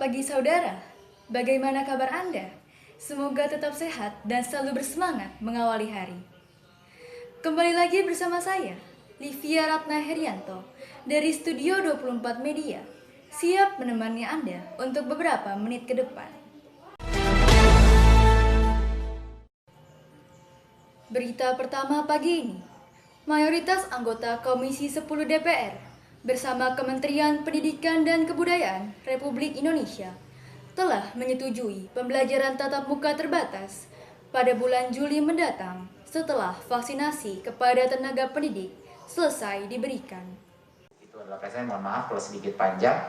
pagi saudara, bagaimana kabar Anda? Semoga tetap sehat dan selalu bersemangat mengawali hari. Kembali lagi bersama saya, Livia Ratna Herianto, dari Studio 24 Media, siap menemani Anda untuk beberapa menit ke depan. Berita pertama pagi ini, mayoritas anggota Komisi 10 DPR bersama Kementerian Pendidikan dan Kebudayaan Republik Indonesia telah menyetujui pembelajaran tatap muka terbatas pada bulan Juli mendatang setelah vaksinasi kepada tenaga pendidik selesai diberikan. Itu adalah saya mohon maaf kalau sedikit panjang,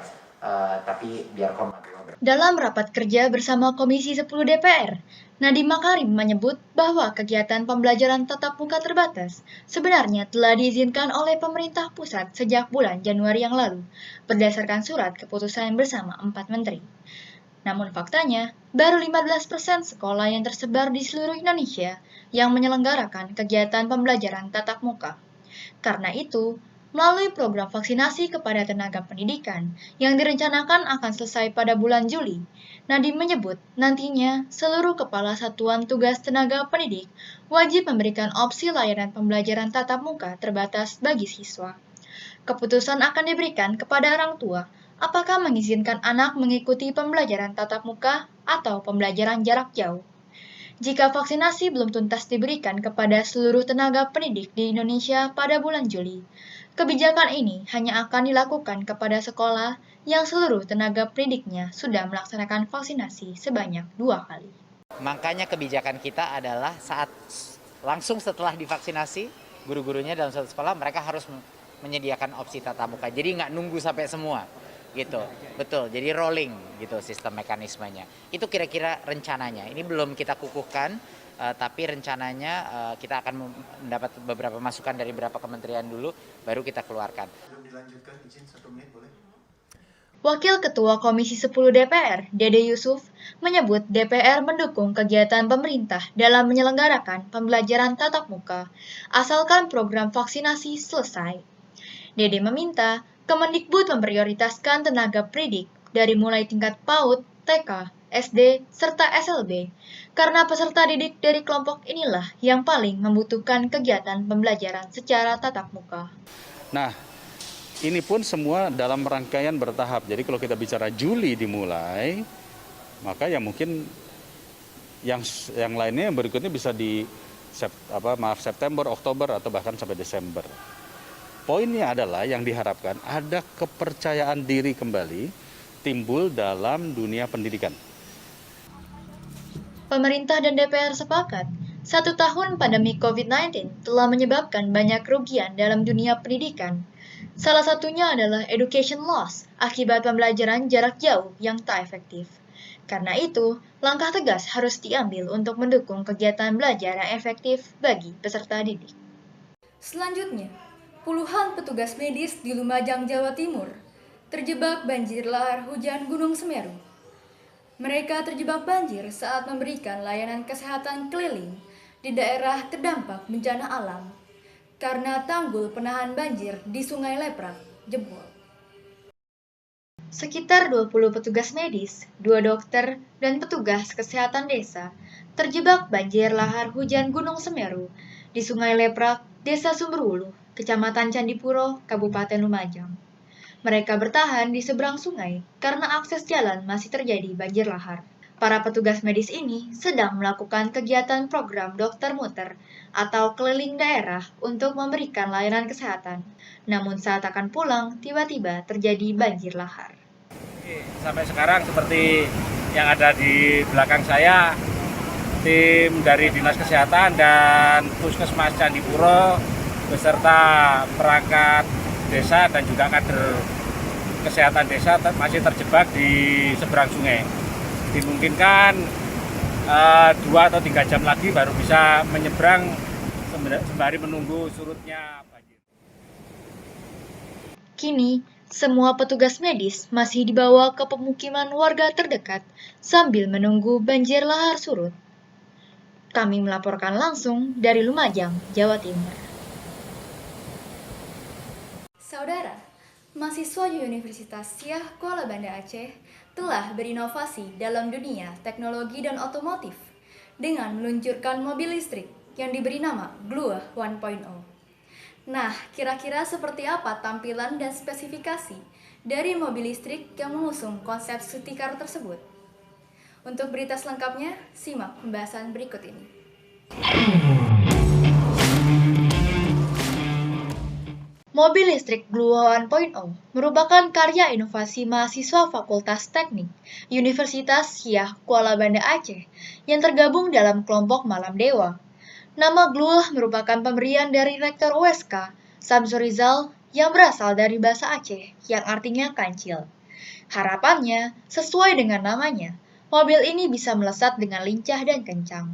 tapi biar kompak. Dalam rapat kerja bersama Komisi 10 DPR, Nadiem Makarim menyebut bahwa kegiatan pembelajaran tatap muka terbatas sebenarnya telah diizinkan oleh pemerintah pusat sejak bulan Januari yang lalu, berdasarkan surat keputusan bersama 4 menteri. Namun faktanya, baru 15% sekolah yang tersebar di seluruh Indonesia yang menyelenggarakan kegiatan pembelajaran tatap muka. Karena itu, melalui program vaksinasi kepada tenaga pendidikan yang direncanakan akan selesai pada bulan Juli, Nadiem menyebut nantinya seluruh kepala satuan tugas tenaga pendidik wajib memberikan opsi layanan pembelajaran tatap muka terbatas bagi siswa. Keputusan akan diberikan kepada orang tua apakah mengizinkan anak mengikuti pembelajaran tatap muka atau pembelajaran jarak jauh. Jika vaksinasi belum tuntas diberikan kepada seluruh tenaga pendidik di Indonesia pada bulan Juli, kebijakan ini hanya akan dilakukan kepada sekolah yang seluruh tenaga pendidiknya sudah melaksanakan vaksinasi sebanyak 2 kali. Makanya kebijakan kita adalah saat langsung setelah divaksinasi, guru-gurunya dalam satu sekolah mereka harus menyediakan opsi tatap muka. Jadi nggak nunggu sampai semua. Gitu, betul. Jadi rolling gitu sistem mekanismenya. Itu kira-kira rencananya. Ini belum kita kukuhkan, tapi rencananya kita akan mendapat beberapa masukan dari beberapa kementerian dulu, baru kita keluarkan. Belum dilanjutkan, izin 1 menit boleh? Wakil Ketua Komisi 10 DPR, Dede Yusuf, menyebut DPR mendukung kegiatan pemerintah dalam menyelenggarakan pembelajaran tatap muka, asalkan program vaksinasi selesai. Dede meminta Kemendikbud memprioritaskan tenaga pendidik dari mulai tingkat PAUD, TK, SD, serta SLB, karena peserta didik dari kelompok inilah yang paling membutuhkan kegiatan pembelajaran secara tatap muka. Nah, ini pun semua dalam rangkaian bertahap. Jadi kalau kita bicara Juli dimulai, maka ya mungkin yang lainnya yang berikutnya bisa di September, Oktober atau bahkan sampai Desember. Poinnya adalah yang diharapkan ada kepercayaan diri kembali timbul dalam dunia pendidikan. Pemerintah dan DPR sepakat, 1 tahun pandemi COVID-19 telah menyebabkan banyak kerugian dalam dunia pendidikan. Salah satunya adalah education loss akibat pembelajaran jarak jauh yang tak efektif. Karena itu, langkah tegas harus diambil untuk mendukung kegiatan belajar yang efektif bagi peserta didik. Selanjutnya, puluhan petugas medis di Lumajang, Jawa Timur terjebak banjir lahar hujan Gunung Semeru. Mereka terjebak banjir saat memberikan layanan kesehatan keliling di daerah terdampak bencana alam karena tanggul penahan banjir di Sungai Leprak jebol. Sekitar 20 petugas medis, 2 dokter, dan petugas kesehatan desa terjebak banjir lahar hujan Gunung Semeru di Sungai Leprak, Desa Sumberwuluh, Kecamatan Candipuro, Kabupaten Lumajang. Mereka bertahan di seberang sungai karena akses jalan masih terjadi banjir lahar. Para petugas medis ini sedang melakukan kegiatan program dokter muter atau keliling daerah untuk memberikan layanan kesehatan. Namun saat akan pulang, tiba-tiba terjadi banjir lahar. Sampai sekarang seperti yang ada di belakang saya, tim dari Dinas Kesehatan dan Puskesmas Candipuro beserta perangkat desa dan juga kader kesehatan desa masih terjebak di seberang sungai. Dimungkinkan 2 atau 3 jam lagi baru bisa menyeberang sembari menunggu surutnya banjir. Kini, semua petugas medis masih dibawa ke pemukiman warga terdekat sambil menunggu banjir lahar surut. Kami melaporkan langsung dari Lumajang, Jawa Timur. Saudara, mahasiswa Universitas Syah Kuala Banda Aceh telah berinovasi dalam dunia teknologi dan otomotif dengan meluncurkan mobil listrik yang diberi nama Gluah 1.0. Nah, kira-kira seperti apa tampilan dan spesifikasi dari mobil listrik yang mengusung konsep city car tersebut? Untuk berita selengkapnya, simak pembahasan berikut ini. Mobil listrik Gluah 1.0 merupakan karya inovasi mahasiswa Fakultas Teknik Universitas Syah Kuala Banda Aceh yang tergabung dalam kelompok Malam Dewa. Nama Gluah merupakan pemberian dari Rektor USK, Samsul Rizal, yang berasal dari bahasa Aceh yang artinya kancil. Harapannya, sesuai dengan namanya, mobil ini bisa melesat dengan lincah dan kencang.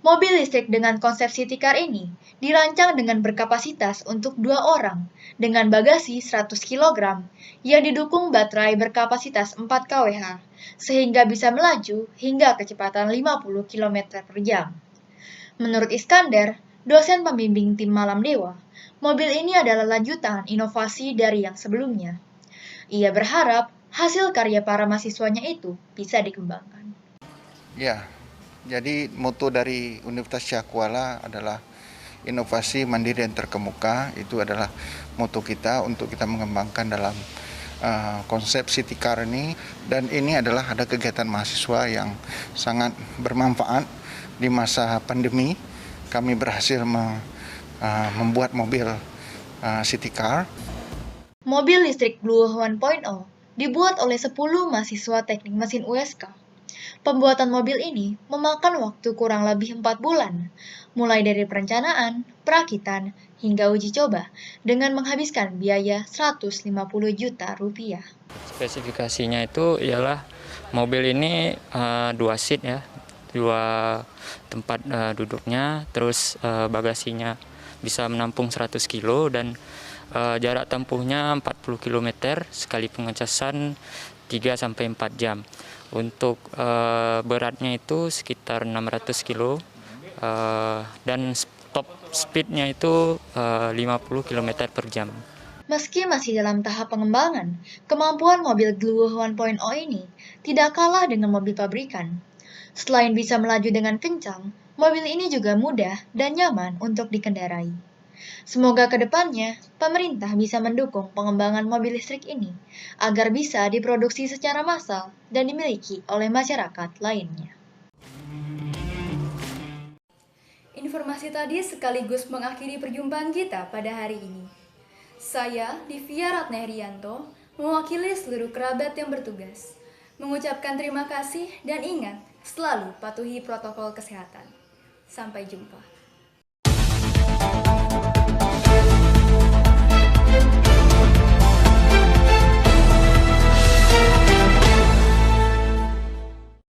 Mobil listrik dengan konsep city car ini dirancang dengan berkapasitas untuk 2 orang dengan bagasi 100 kg yang didukung baterai berkapasitas 4 kWh sehingga bisa melaju hingga kecepatan 50 km per jam. Menurut Iskandar, dosen pembimbing tim Malam Dewa, mobil ini adalah lanjutan inovasi dari yang sebelumnya. Ia berharap hasil karya para mahasiswanya itu bisa dikembangkan. Ya, jadi moto dari Universitas Syah Kuala adalah inovasi mandiri dan terkemuka. Itu adalah moto kita untuk kita mengembangkan dalam konsep city car ini. Dan ini adalah ada kegiatan mahasiswa yang sangat bermanfaat di masa pandemi. Kami berhasil membuat mobil city car. Mobil listrik Gluah 1.0 dibuat oleh 10 mahasiswa teknik mesin USK. Pembuatan mobil ini memakan waktu kurang lebih 4 bulan, mulai dari perencanaan, perakitan, hingga uji coba, dengan menghabiskan biaya 150 juta rupiah. Spesifikasinya itu ialah mobil ini 2 seat ya, 2 tempat duduknya, terus bagasinya bisa menampung 100 kilo dan jarak tempuhnya 40 km sekali pengecasan 3-4 jam. Untuk beratnya itu sekitar 600 kilo dan top speednya itu 50 km per jam. Meski masih dalam tahap pengembangan, kemampuan mobil Gluah 1.0 ini tidak kalah dengan mobil pabrikan. Selain bisa melaju dengan kencang, mobil ini juga mudah dan nyaman untuk dikendarai. Semoga ke depannya, pemerintah bisa mendukung pengembangan mobil listrik ini agar bisa diproduksi secara massal dan dimiliki oleh masyarakat lainnya. Informasi tadi sekaligus mengakhiri perjumpaan kita pada hari ini. Saya, Divya Ratnahrianto, mewakili seluruh kerabat yang bertugas, mengucapkan terima kasih dan ingat, selalu patuhi protokol kesehatan. Sampai jumpa.